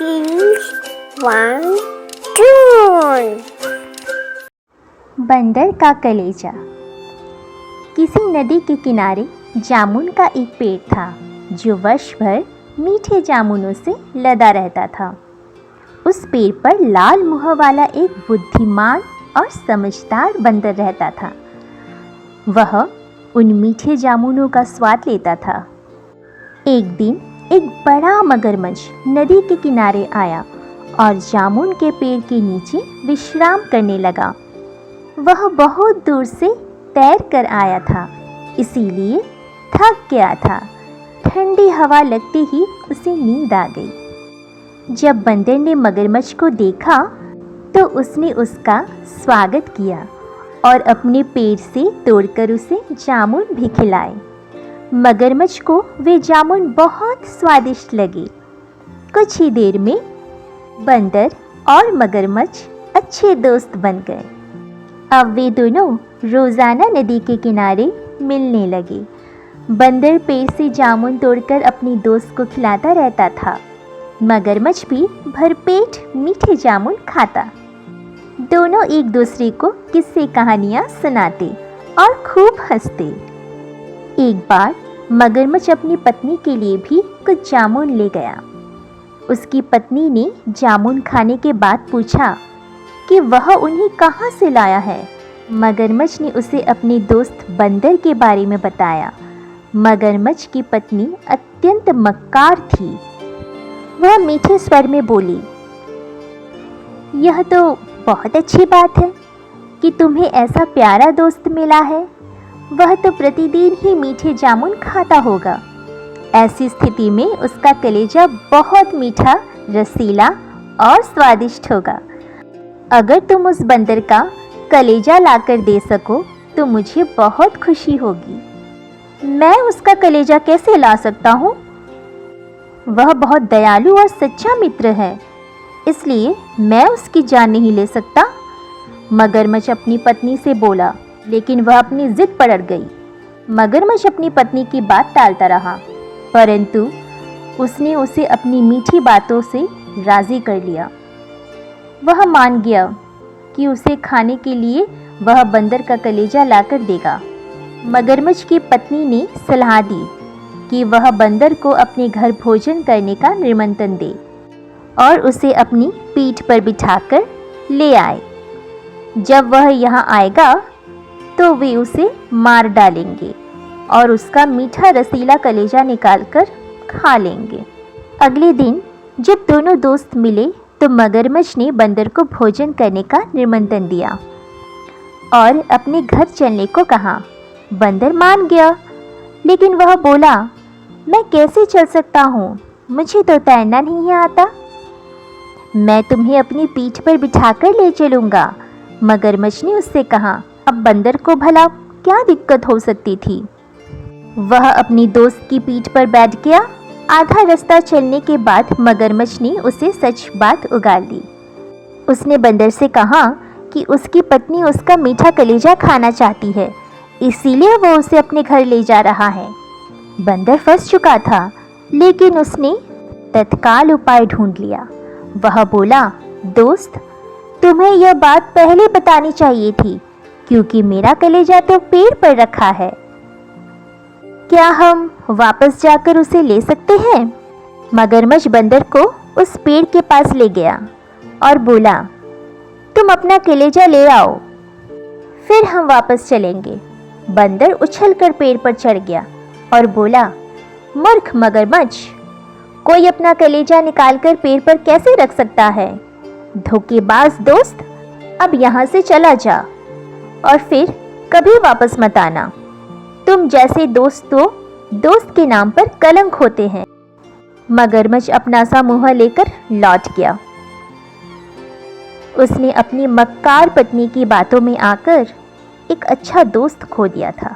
Choose one tune. बंदर का कलेजा। किसी नदी के किनारे जामुन का एक पेड़ था जो वर्ष भर मीठे जामुनों से लदा रहता था। उस पेड़ पर लाल मुँह वाला एक बुद्धिमान और समझदार बंदर रहता था। वह उन मीठे जामुनों का स्वाद लेता था। एक दिन एक बड़ा मगरमच्छ नदी के किनारे आया और जामुन के पेड़ के नीचे विश्राम करने लगा। वह बहुत दूर से तैर कर आया था, इसीलिए थक गया था। ठंडी हवा लगते ही उसे नींद आ गई। जब बंदर ने मगरमच्छ को देखा तो उसने उसका स्वागत किया और अपने पेड़ से तोड़कर उसे जामुन भी खिलाए। मगरमच्छ को वे जामुन बहुत स्वादिष्ट लगे। कुछ ही देर में बंदर और मगरमच्छ अच्छे दोस्त बन गए। अब वे दोनों रोज़ाना नदी के किनारे मिलने लगे। बंदर पेड़ से जामुन तोड़कर अपनी दोस्त को खिलाता रहता था। मगरमच्छ भी भरपेट मीठे जामुन खाता। दोनों एक दूसरे को किस्से कहानियाँ सुनाते और खूब हंसते। एक बार मगरमच्छ अपनी पत्नी के लिए भी कुछ जामुन ले गया। उसकी पत्नी ने जामुन खाने के बाद पूछा कि वह उन्हें कहाँ से लाया है। मगरमच्छ ने उसे अपने दोस्त बंदर के बारे में बताया। मगरमच्छ की पत्नी अत्यंत मक्कार थी। वह मीठे स्वर में बोली, यह तो बहुत अच्छी बात है कि तुम्हें ऐसा प्यारा दोस्त मिला है। वह तो प्रतिदिन ही मीठे जामुन खाता होगा। ऐसी स्थिति में उसका कलेजा बहुत मीठा, रसीला और स्वादिष्ट होगा। अगर तुम उस बंदर का कलेजा लाकर दे सको तो मुझे बहुत खुशी होगी। मैं उसका कलेजा कैसे ला सकता हूँ? वह बहुत दयालु और सच्चा मित्र है, इसलिए मैं उसकी जान नहीं ले सकता। मगरमच्छ अपनी पत्नी से बोला, लेकिन वह अपनी जिद पर अड़ गई। मगरमच्छ अपनी पत्नी की बात टालता रहा, परंतु उसने उसे अपनी मीठी बातों से राज़ी कर लिया। वह मान गया कि उसे खाने के लिए वह बंदर का कलेजा लाकर देगा। मगरमच्छ की पत्नी ने सलाह दी कि वह बंदर को अपने घर भोजन करने का निमंत्रण दे और उसे अपनी पीठ पर बिठाकर ले आए। जब वह यहाँ आएगा तो वे उसे मार डालेंगे और उसका मीठा रसीला कलेजा निकालकर खा लेंगे। अगले दिन जब दोनों दोस्त मिले तो मगरमच्छ ने बंदर को भोजन करने का निमंत्रण दिया और अपने घर चलने को कहा। बंदर मान गया, लेकिन वह बोला, मैं कैसे चल सकता हूँ? मुझे तो तैरना नहीं आता। मैं तुम्हें अपनी पीठ पर बिठाकर ले चलूँगा। मगरमच्छ ने उससे कहा। अब बंदर को भला क्या दिक्कत हो सकती थी? वह अपनी दोस्त की पीठ पर बैठ गया। आधा रास्ता चलने के बाद मगरमच्छ ने उसे सच बात उगाल दी। उसने बंदर से कहा कि उसकी पत्नी उसका मीठा कलेजा खाना चाहती है, इसीलिए वह उसे अपने घर ले जा रहा है। बंदर फंस चुका था, लेकिन उसने तत्काल उपाय ढूंढ लिया। वह बोला, दोस्त, तुम्हें यह बात पहले बतानी चाहिए थी, क्योंकि मेरा कलेजा तो पेड़ पर रखा है। क्या हम वापस जाकर उसे ले सकते हैं? मगरमच्छ बंदर को उस पेड़ के पास ले गया और बोला, तुम अपना कलेजा ले आओ, फिर हम वापस चलेंगे। बंदर उछलकर पेड़ पर चढ़ गया और बोला, मूर्ख मगरमच्छ, कोई अपना कलेजा निकालकर पेड़ पर कैसे रख सकता है? धोखेबाज दोस्त, अब यहाँ से चला जा और फिर कभी वापस मत आना। तुम जैसे दोस्त तो दोस्त के नाम पर कलंक होते हैं। मगरमच्छ अपना सा मुँह लेकर लौट गया। उसने अपनी मक्कार पत्नी की बातों में आकर एक अच्छा दोस्त खो दिया था।